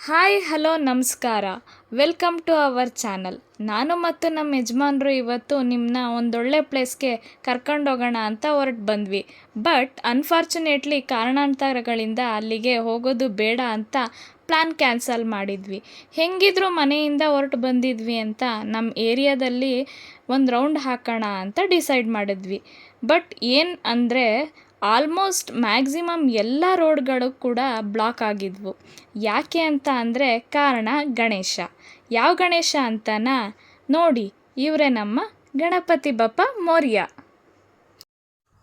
Hi hello ನಮಸ್ಕಾರ. Welcome to our channel. ನಾನು ಮತ್ತು ನಮ್ಮ ಯಜಮಾನರು ಇವತ್ತು ನಿಮ್ಮನ್ನ ಒಂದೊಳ್ಳೆ ಪ್ಲೇಸ್ಗೆ ಕರ್ಕೊಂಡೋಗೋಣ ಅಂತ ಹೊರಟು ಬಂದ್ವಿ. ಬಟ್ ಅನ್ಫಾರ್ಚುನೇಟ್ಲಿ ಕಾರಣಾಂತರಗಳಿಂದ ಅಲ್ಲಿಗೆ ಹೋಗೋದು ಬೇಡ ಅಂತ ಪ್ಲ್ಯಾನ್ ಕ್ಯಾನ್ಸಲ್ ಮಾಡಿದ್ವಿ. ಹೆಂಗಿದ್ರು ಮನೆಯಿಂದ ಹೊರಟು ಬಂದಿದ್ವಿ ಅಂತ ನಮ್ಮ ಏರಿಯಾದಲ್ಲಿ ಒಂದು ರೌಂಡ್ ಹಾಕೋಣ ಅಂತ ಡಿಸೈಡ್ ಮಾಡಿದ್ವಿ. ಬಟ್ ಏನು ಅಂದರೆ ಆಲ್ಮೋಸ್ಟ್ ಮ್ಯಾಕ್ಸಿಮಮ್ ಎಲ್ಲ ರೋಡ್ಗಳು ಕೂಡ ಬ್ಲಾಕ್ ಆಗಿದ್ವು. ಯಾಕೆ ಅಂತ ಅಂದರೆ ಕಾರಣ ಗಣೇಶ. ಯಾವ ಗಣೇಶ ಅಂತನಾ ನೋಡಿ, ಇವರೇ ನಮ್ಮ ಗಣಪತಿ ಬಪ್ಪ ಮೋರ್ಯ.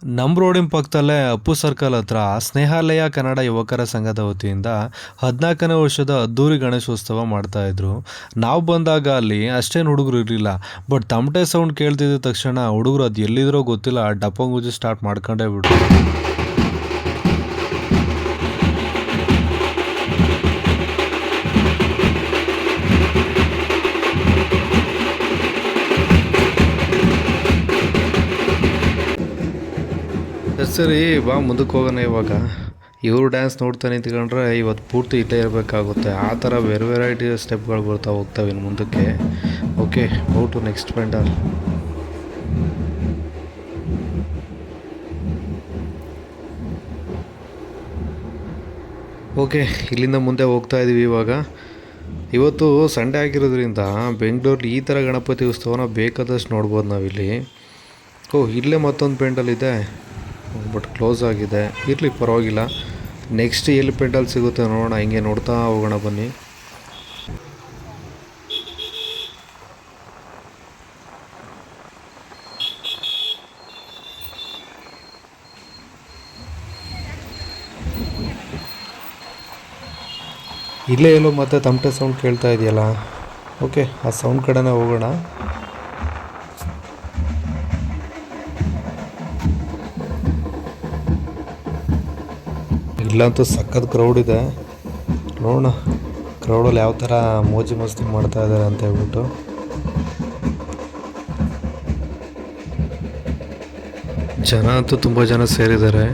ನಮ್ಮ ರೋಡಿನ ಪಕ್ಕದಲ್ಲೇ ಅಪ್ಪು ಸರ್ಕಲ್ ಹತ್ರ ಸ್ನೇಹಾಲಯ ಕನ್ನಡ ಯುವಕರ ಸಂಘದ ವತಿಯಿಂದ 14ನೇ ವರ್ಷದ ಅದ್ದೂರಿ ಗಣೇಶೋತ್ಸವ ಮಾಡ್ತಾಯಿದ್ರು. ನಾವು ಬಂದಾಗ ಅಲ್ಲಿ ಅಷ್ಟೇನು ಹುಡುಗರು ಇರಲಿಲ್ಲ. ಬಟ್ ತಮಟೆ ಸೌಂಡ್ ಕೇಳ್ತಿದ್ದ ತಕ್ಷಣ ಹುಡುಗರು ಅದು ಎಲ್ಲಿದ್ರೋ ಗೊತ್ತಿಲ್ಲ ಡಪ್ಪಂಗುಜಿ ಸ್ಟಾರ್ಟ್ ಮಾಡ್ಕೊಂಡೇ ಬಿಟ್ರು. ಸರಿ ಬಾ ಮುಂದಕ್ಕೆ ಹೋಗೋಣ. ಇವಾಗ ಇವರು ಡ್ಯಾನ್ಸ್ ನೋಡ್ತಾ ನಿಂತ್ಕೊಂಡ್ರೆ ಇವತ್ತು ಪೂರ್ತಿ ಇಲ್ಲೇ ಇರಬೇಕಾಗುತ್ತೆ. ಆ ಥರ ವೆರೈಟಿ ಸ್ಟೆಪ್ಗಳು ಬರ್ತಾ ಹೋಗ್ತವೆ ಇನ್ನು ಮುಂದಕ್ಕೆ. Okay, go to next pandal. Okay, ಇಲ್ಲಿಂದ ಮುಂದೆ ಹೋಗ್ತಾ ಇದ್ದೀವಿ. ಇವತ್ತು ಸಂಡೇ ಆಗಿರೋದ್ರಿಂದ ಬೆಂಗಳೂರಲ್ಲಿ ಈ ಥರ ಗಣಪತಿ ಉತ್ಸವನ ಬೇಕಾದಷ್ಟು ನೋಡ್ಬೋದು ನಾವಿಲ್ಲಿ. ಇಲ್ಲೇ ಮತ್ತೊಂದು ಪೆಂಡಲ್ ಇದೆ, ಬಟ್ ಕ್ಲೋಸ್ ಆಗಿದೆ. ಇರಲಿ, ಪರವಾಗಿಲ್ಲ. ನೆಕ್ಸ್ಟ್ ಎಲ್ಲಿ ಪೆಂಡಲ್ ಸಿಗುತ್ತೆ ನೋಡೋಣ. ಹಿಂಗೆ ನೋಡ್ತಾ ಹೋಗೋಣ ಬನ್ನಿ. ಇಲ್ಲೇ ಎಲ್ಲೋ ಮತ್ತೆ ತಮಟೆ ಸೌಂಡ್ ಕೇಳ್ತಾ ಇದೆಯಲ್ಲ. ಓಕೆ, ಆ ಸೌಂಡ್ ಕಡೆನೇ ಹೋಗೋಣ. ಇಲ್ಲಂತೂ ಸಖತ್ ಕ್ರೌಡ್ ಇದೆ. ನೋಡೋಣ ಕ್ರೌಡಲ್ಲಿ ಯಾವ ಥರ ಮೋಜು ಮಸ್ತಿ ಮಾಡ್ತಾ ಇದ್ದಾರೆ ಅಂತ ಹೇಳ್ಬಿಟ್ಟು. ಜನ ಅಂತೂ ತುಂಬ ಜನ ಸೇರಿದ್ದಾರೆ.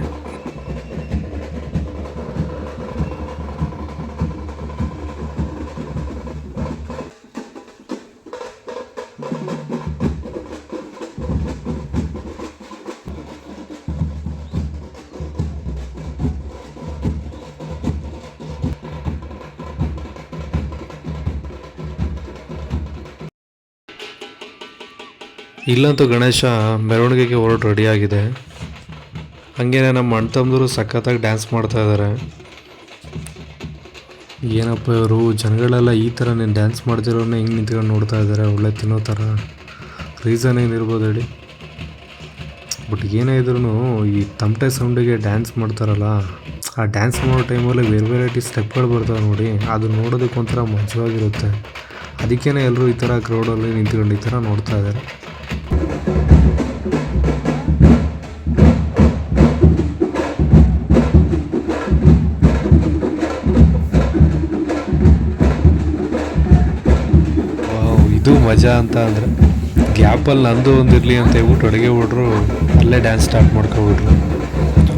ಇಲ್ಲಂತೂ ಗಣೇಶ ಮೆರವಣಿಗೆಗೆ ಹೊರಟು ರೆಡಿಯಾಗಿದೆ. ಹಾಗೇನೆ ನಮ್ಮ ಅಣ್ಣ ತಮ್ಮದರು ಸಖತ್ತಾಗಿ ಡ್ಯಾನ್ಸ್ ಮಾಡ್ತಾ ಇದ್ದಾರೆ. ಏನಪ್ಪ ಇವರು ಜನಗಳೆಲ್ಲ ಈ ಥರ ನೀನು ಡ್ಯಾನ್ಸ್ ಮಾಡ್ತಿರೋನ್ನ ಹಿಂಗೆ ನಿಂತ್ಕೊಂಡು ನೋಡ್ತಾ ಇದ್ದಾರೆ, ಒಳ್ಳೆ ತಿನ್ನೋ ಥರ. ರೀಸನ್ ಏನಿರ್ಬೋದು ಹೇಳಿ. ಬಟ್ ಏನೇ ಇದ್ರೂ ಈ ತಮಟೆ ಸೌಂಡಿಗೆ ಡ್ಯಾನ್ಸ್ ಮಾಡ್ತಾರಲ್ಲ, ಆ ಡ್ಯಾನ್ಸ್ ಮಾಡೋ ಟೈಮಲ್ಲಿ ವೆರೈಟಿ ಸ್ಟೆಪ್ಗಳು ಬರ್ತಾವೆ ನೋಡಿ. ಅದು ನೋಡೋದಕ್ಕೆ ಒಂಥರ ಮಜವಾಗಿರುತ್ತೆ. ಅದಕ್ಕೇ ಎಲ್ಲರೂ ಈ ಥರ ಕ್ರೌಡಲ್ಲಿ ನಿಂತ್ಕೊಂಡು ಈ ಥರ ನೋಡ್ತಾ ಇದ್ದಾರೆ. ಇದು ಮಜಾ ಅಂತ ಅಂದರೆ ಗ್ಯಾಪಲ್ಲಿ ನಂದು ಒಂದಿರಲಿ ಅಂತ ಹೇಳ್ಬಿಟ್ಟು ಅಡುಗೆ ಬಿಡ್ರು, ಅಲ್ಲೇ ಡ್ಯಾನ್ಸ್ ಸ್ಟಾರ್ಟ್ ಮಾಡ್ಕೊಬಿಟ್ರು.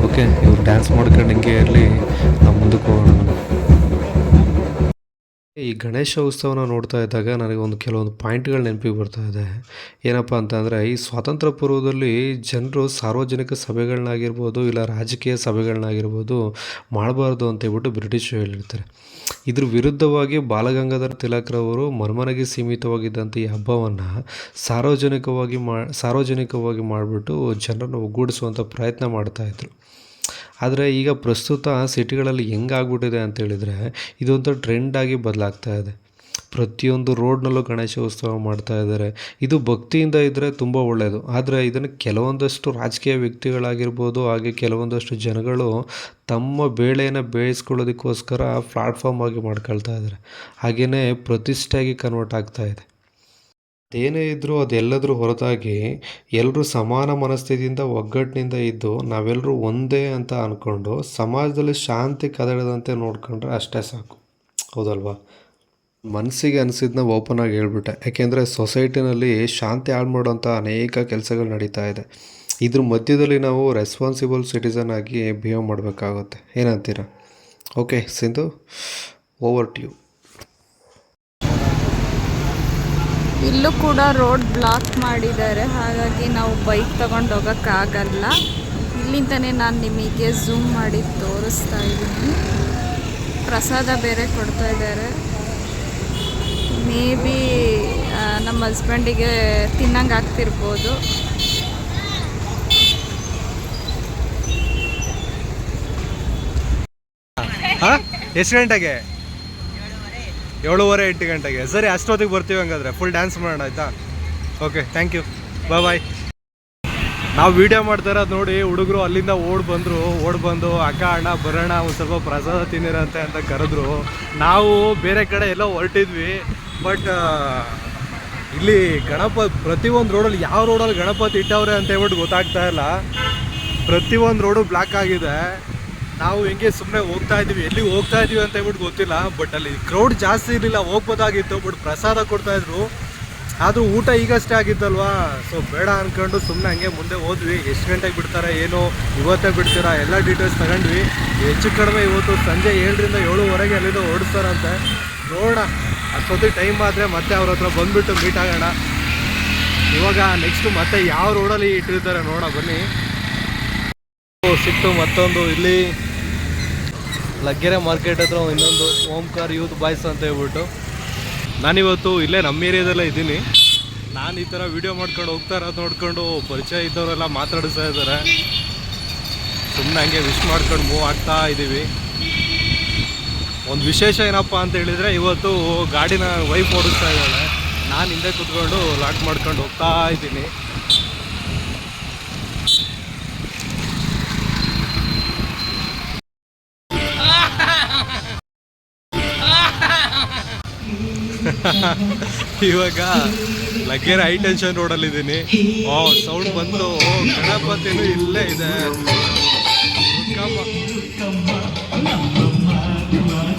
ಓಕೆ, ಇವ್ರು ಡ್ಯಾನ್ಸ್ ಮಾಡ್ಕೊಂಡು ಹಿಂಗೆ ಇರಲಿ, ನಾವು ಮುಂದಕ್ಕೆ ಹೋಗೋಣ. ಈ ಗಣೇಶ ಉತ್ಸವನ ನೋಡ್ತಾ ಇದ್ದಾಗ ನನಗೆ ಕೆಲವೊಂದು ಪಾಯಿಂಟ್ಗಳು ನೆನಪಿಗೆ ಬರ್ತಾ ಇದೆ. ಏನಪ್ಪ ಅಂತಂದರೆ, ಈ ಸ್ವಾತಂತ್ರ್ಯ ಪೂರ್ವದಲ್ಲಿ ಜನರು ಸಾರ್ವಜನಿಕ ಸಭೆಗಳನ್ನಾಗಿರ್ಬೋದು ಇಲ್ಲ ರಾಜಕೀಯ ಸಭೆಗಳನ್ನಾಗಿರ್ಬೋದು ಮಾಡಬಾರ್ದು ಅಂತೇಳ್ಬಿಟ್ಟು ಬ್ರಿಟಿಷರು ಹೇಳಿರ್ತಾರೆ. ಇದ್ರ ವಿರುದ್ಧವಾಗಿ ಬಾಲಗಂಗಾಧರ ತಿಲಕ್ರವರು ಮನೆಮನೆಗೆ ಸೀಮಿತವಾಗಿದ್ದಂಥ ಈ ಹಬ್ಬವನ್ನು ಸಾರ್ವಜನಿಕವಾಗಿ ಮಾಡಿಬಿಟ್ಟು ಜನರನ್ನು ಒಗ್ಗೂಡಿಸುವಂಥ ಪ್ರಯತ್ನ ಮಾಡ್ತಾಯಿದ್ರು. ಆದರೆ ಈಗ ಪ್ರಸ್ತುತ ಸಿಟಿಗಳಲ್ಲಿ ಹೆಂಗಾಗ್ಬಿಟ್ಟಿದೆ ಅಂತೇಳಿದರೆ, ಇದೊಂದು ಟ್ರೆಂಡಾಗಿ ಬದಲಾಗ್ತಾ ಇದೆ. ಪ್ರತಿಯೊಂದು ರೋಡ್ನಲ್ಲೂ ಗಣೇಶ ಉತ್ಸವ ಮಾಡ್ತಾ ಇದ್ದಾರೆ. ಇದು ಭಕ್ತಿಯಿಂದ ಇದ್ದರೆ ತುಂಬ ಒಳ್ಳೆಯದು. ಆದರೆ ಇದನ್ನು ಕೆಲವೊಂದಷ್ಟು ರಾಜಕೀಯ ವ್ಯಕ್ತಿಗಳಾಗಿರ್ಬೋದು, ಹಾಗೆ ಕೆಲವೊಂದಷ್ಟು ಜನಗಳು ತಮ್ಮ ಬೇಳೆಯನ್ನು ಬೇಯಿಸ್ಕೊಳ್ಳೋದಕ್ಕೋಸ್ಕರ ಪ್ಲಾಟ್ಫಾರ್ಮ್ ಆಗಿ ಮಾಡ್ಕೊಳ್ತಾ ಇದ್ದಾರೆ. ಹಾಗೆಯೇ ಪ್ರತಿಷ್ಠೆಯಾಗಿ ಕನ್ವರ್ಟ್ ಆಗ್ತಾ ಇದೆ. ಅದೇನೇ ಇದ್ದರೂ ಅದೆಲ್ಲದ್ರ ಹೊರತಾಗಿ ಎಲ್ಲರೂ ಸಮಾನ ಮನಸ್ಥಿತಿಯಿಂದ ಒಗ್ಗಟ್ಟಿನಿಂದ ಇದ್ದು ನಾವೆಲ್ಲರೂ ಒಂದೇ ಅಂತ ಅಂದ್ಕೊಂಡು ಸಮಾಜದಲ್ಲಿ ಶಾಂತಿ ಕದಡದಂತೆ ನೋಡ್ಕೊಂಡ್ರೆ ಅಷ್ಟೇ ಸಾಕು. ಹೌದಲ್ವಾ? ಮನಸ್ಸಿಗೆ ಅನಿಸಿದ್ದನ್ನ ಓಪನ್ ಆಗಿ ಹೇಳ್ಬಿಟ್ಟೆ. ಯಾಕೆಂದರೆ ಸೊಸೈಟಿನಲ್ಲಿ ಶಾಂತಿ ಹಾಳು ಮಾಡೋಂಥ ಅನೇಕ ಕೆಲಸಗಳು ನಡೀತಾ ಇದೆ. ಇದ್ರ ಮಧ್ಯದಲ್ಲಿ ನಾವು ರೆಸ್ಪಾನ್ಸಿಬಲ್ ಸಿಟಿಸನ್ ಆಗಿ ಬಿಹೇವ್ ಮಾಡಬೇಕಾಗುತ್ತೆ. ಏನಂತೀರ? Okay Sindhu, over to you. ಇಲ್ಲೂ ಕೂಡ ರೋಡ್ ಬ್ಲಾಕ್ ಮಾಡಿದ್ದಾರೆ, ಹಾಗಾಗಿ ನಾವು ಬೈಕ್ ತಗೊಂಡು ಹೋಗೋಕ್ಕಾಗಲ್ಲ. ಇಲ್ಲಿಂದನೇ ನಾನು ನಿಮಗೆ ಝೂಮ್ ಮಾಡಿ ತೋರಿಸ್ತಾ ಇದ್ದೀನಿ. ಪ್ರಸಾದ ಬೇರೆ ಕೊಡ್ತಾ ಇದ್ದಾರೆ. ಮೇ ಬಿ ನಮ್ಮ ಹಸ್ಬೆಂಡಿಗೆ ತಿನ್ನಂಗೆ ಆಗ್ತಿರ್ಬೋದು. ಎಷ್ಟು ಗಂಟೆಗೆ? 7:30 8 ಗಂಟೆಗೆ. ಸರಿ, ಅಷ್ಟೊತ್ತಿಗೆ ಬರ್ತೀವಿ. ಹಂಗಾದ್ರೆ ಫುಲ್ ಡ್ಯಾನ್ಸ್ ಮಾಡೋಣ, ಆಯಿತಾ? ಓಕೆ, ಥ್ಯಾಂಕ್ ಯು, ಬಾಯ್. ನಾವು ವೀಡಿಯೋ ಮಾಡ್ತಾ ಇರೋದು ನೋಡಿ ಹುಡುಗರು ಅಲ್ಲಿಂದ ಓಡ್ ಬಂದು ಅಕ್ಕ ಅಣ್ಣ ಬರೋಣ, ಒಂದು ಸ್ವಲ್ಪ ಪ್ರಸಾದ ತಿನ್ನಿರಂತೆ ಅಂತ ಕರೆದ್ರು. ನಾವು ಬೇರೆ ಕಡೆ ಎಲ್ಲೋ ಹೊರಟಿದ್ವಿ. ಬಟ್ ಇಲ್ಲಿ ಪ್ರತಿಯೊಂದು ರೋಡಲ್ಲಿ ಯಾವ ರೋಡಲ್ಲಿ ಗಣಪತಿ ಇಟ್ಟವ್ರೆ ಅಂತ ಹೇಳ್ಬಿಟ್ಟು ಗೊತ್ತಾಗ್ತಾ ಇಲ್ಲ. ಪ್ರತಿಯೊಂದು ರೋಡು ಬ್ಲಾಕ್ ಆಗಿದೆ. ನಾವು ಹೆಂಗೆ ಸುಮ್ಮನೆ ಹೋಗ್ತಾ ಇದ್ದೀವಿ, ಎಲ್ಲಿಗೆ ಹೋಗ್ತಾ ಇದ್ದೀವಿ ಅಂತ ಹೇಳ್ಬಿಟ್ಟು ಗೊತ್ತಿಲ್ಲ. ಬಟ್ ಅಲ್ಲಿ ಕ್ರೌಡ್ ಜಾಸ್ತಿ ಇರಲಿಲ್ಲ, ಹೋಗ್ಬೋದಾಗಿತ್ತು. ಬಟ್ ಪ್ರಸಾದ ಕೊಡ್ತಾಯಿದ್ರು. ಆದರೂ ಊಟ ಈಗಷ್ಟೇ ಆಗಿತ್ತಲ್ವಾ, ಸೊ ಬೇಡ ಅಂದ್ಕೊಂಡು ಸುಮ್ಮನೆ ಹಂಗೆ ಮುಂದೆ ಹೋದ್ವಿ. ಎಷ್ಟು ಗಂಟೆಗೆ ಬಿಡ್ತಾರೆ ಏನೋ, ಇವತ್ತೇ ಬಿಡ್ತೀರಾ, ಎಲ್ಲ ಡೀಟೇಲ್ಸ್ ತಗೊಂಡ್ವಿ. ಹೆಚ್ಚು ಕಡಿಮೆ ಇವತ್ತು ಸಂಜೆ 7ರಿಂದ 7:30 ಅಲ್ಲಿಂದ ಓಡಿಸ್ತಾರಂತೆ. ನೋಡೋಣ, ಅಷ್ಟೊತ್ತಿಗೆ ಟೈಮ್ ಆದರೆ ಮತ್ತೆ ಅವ್ರ ಹತ್ರ ಬಂದುಬಿಟ್ಟು ಮೀಟ್ ಆಗೋಣ. ಇವಾಗ ನೆಕ್ಸ್ಟು ಮತ್ತೆ ಯಾವ ರೋಡಲ್ಲಿ ಇಟ್ಟಿರ್ತಾರೆ ನೋಡೋಣ, ಬನ್ನಿ. ಸಿಕ್ತು ಮತ್ತೊಂದು ಇಲ್ಲಿ ಲಗ್ಗೆರೆ ಮಾರ್ಕೆಟ್ ಹತ್ರ ಇನ್ನೊಂದು ಓಂಕಾರ್ ಯೂತ್ ಬಾಯ್ಸ್ ಅಂತ ಹೇಳ್ಬಿಟ್ಟು. ನಾನಿವತ್ತು ಇಲ್ಲೇ ನಮ್ಮ ಏರಿಯಾದಲ್ಲೇ ಇದ್ದೀನಿ. ನಾನು ಈ ಥರ ವೀಡಿಯೋ ಮಾಡ್ಕೊಂಡು ಹೋಗ್ತಾ ಇರೋದು ನೋಡ್ಕೊಂಡು ಪರಿಚಯ ಇದ್ದವರೆಲ್ಲ ಮಾತಾಡಿಸ್ತಾ ಇದ್ದಾರೆ. ಸುಮ್ಮನೆ ಹಂಗೆ ವಿಶ್ ಮಾಡ್ಕೊಂಡು ಮೂವ್ ಆಗ್ತಾ ಇದ್ದೀವಿ. ಒಂದು ವಿಶೇಷ ಏನಪ್ಪ ಅಂತ ಹೇಳಿದರೆ, ಇವತ್ತು ಗಾಡಿನ ವೈಫ್ ಓಡಿಸ್ತಾ ಇದ್ದಾಳೆ, ನಾನು ಹಿಂದೆ ಕೂತ್ಕೊಂಡು ಲಾಕ್ ಮಾಡ್ಕೊಂಡು ಹೋಗ್ತಾ ಇದ್ದೀನಿ. ಇವಾಗ ಲಗ್ಗೆರೆ ಹೈ ಟೆನ್ಷನ್ ರೋಡಲ್ಲಿದ್ದೀನಿ. ಸೌಂಡ್ ಬಂತು, ಗಣಪತಿನೂ ಇಲ್ಲೇ ಇದೆ.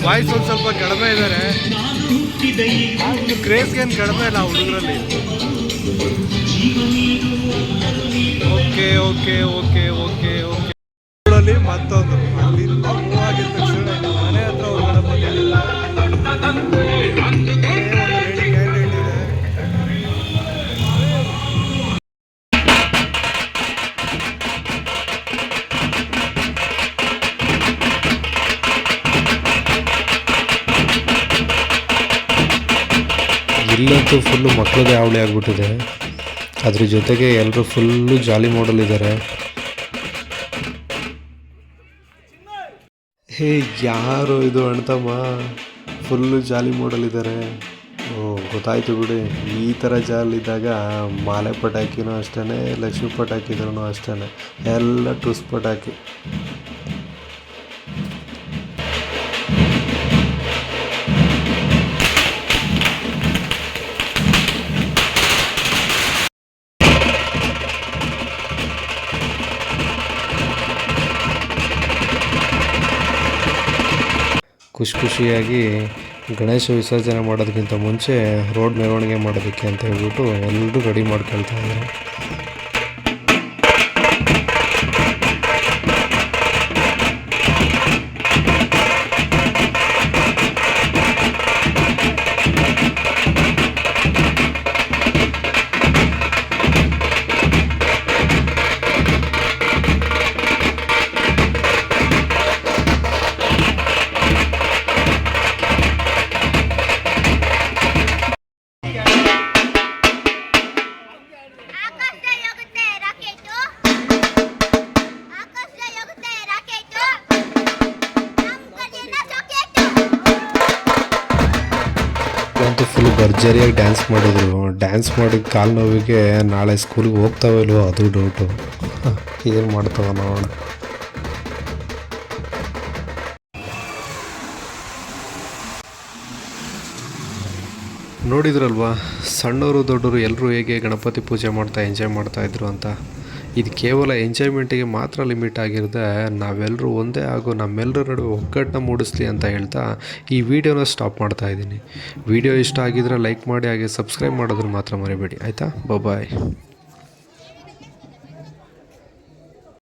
ವಾಯ್ಸ್ ಒಂದು ಸ್ವಲ್ಪ ಕಡಿಮೆ ಇದ್ದಾರೆ. ಕ್ರೇಜ್ಗೇನು ಕಡಿಮೆ ಇಲ್ಲ ಹುಡುಗರಲ್ಲಿ. Okay okay okay okay okay ರೋಡಲ್ಲಿ ಮತ್ತೊಂದು ಅಲ್ಲಿಂದ ಮೂವ್ ಆಗಿದ ತಕ್ಷಣ ಮನೆ ಹತ್ರ ಒಂದು ಗಣಪತಿ ಇಲ್ಲಂತೂ ಫುಲ್ಲು ಮಕ್ಕಳದೇ ಹಾವಳಿ ಆಗಿಬಿಟ್ಟಿದೆ. ಅದ್ರ ಜೊತೆಗೆ ಎಲ್ಲರೂ ಫುಲ್ಲು ಜಾಲಿ ಮಾಡಲಿದ್ದಾರೆ. ಹೇ ಯಾರು ಇದು ಅಣ್ತಮ್ಮ, ಫುಲ್ಲು ಜಾಲಿ ಮಾಡಲಿದ್ದಾರೆ. ಗೊತ್ತಾಯ್ತು ಬಿಡಿ. ಈ ಥರ ಜಾಲಿದ್ದಾಗ ಮಾಲೆ ಪಟಾಕಿನೂ ಅಷ್ಟೇ, ಲಕ್ಷ್ಮಿ ಪಟಾಕಿದ್ರೂ ಅಷ್ಟೇ, ಎಲ್ಲ ಟುಸ್ ಪಟಾಕಿ. ಖುಷಿಯಾಗಿ ಗಣೇಶ ವಿಸರ್ಜನೆ ಮಾಡೋದಕ್ಕಿಂತ ಮುಂಚೆ ರೋಡ್ ಮೆರವಣಿಗೆ ಮಾಡೋದಕ್ಕೆ ಅಂತ ಹೇಳ್ಬಿಟ್ಟು ಎಲ್ಲರೂ ರೆಡಿ ಮಾಡ್ಕೊಳ್ತಾ ಇದ್ದಾರೆ. ಅಂತೂ ಫುಲ್ ಭರ್ಜರಿಯಾಗಿ ಡ್ಯಾನ್ಸ್ ಮಾಡಿದರು. ಡ್ಯಾನ್ಸ್ ಮಾಡಿದ ಕಾಲು ನೋವಿಗೆ ನಾಳೆ ಸ್ಕೂಲಿಗೆ ಹೋಗ್ತಾವೋ ಇಲ್ವೋ ಅದು ಡೌಟು. ಏನು ಮಾಡ್ತಾವ ನೋಡೋಣ. ನೋಡಿದ್ರಲ್ವಾ, ಸಣ್ಣವರು ದೊಡ್ಡವರು ಎಲ್ಲರೂ ಹೇಗೆ ಗಣಪತಿ ಪೂಜೆ ಮಾಡ್ತಾ ಎಂಜಾಯ್ ಮಾಡ್ತಾಯಿದ್ರು ಅಂತ. ಇದು ಕೇವಲ ಎಂಜಾಯ್ಮೆಂಟಿಗೆ ಮಾತ್ರ ಲಿಮಿಟ್ ಆಗಿರದೆ ನಾವೆಲ್ಲರೂ ಒಂದೇ ಹಾಗೂ ನಮ್ಮೆಲ್ಲರ ನಡುವೆ ಒಗ್ಗಟ್ಟನ್ನ ಮೂಡಿಸ್ಲಿ ಅಂತ ಹೇಳ್ತಾ ಈ ವಿಡಿಯೋನ ಸ್ಟಾಪ್ ಮಾಡ್ತಾ ಇದ್ದೀನಿ. ವಿಡಿಯೋ ಇಷ್ಟ ಆಗಿದ್ರೆ ಲೈಕ್ ಮಾಡಿ, ಹಾಗೆ ಸಬ್ಸ್ಕ್ರೈಬ್ ಮಾಡೋದನ್ನು ಮಾತ್ರ ಮರಿಬೇಡಿ, ಆಯಿತಾ? ಬಾಯ್.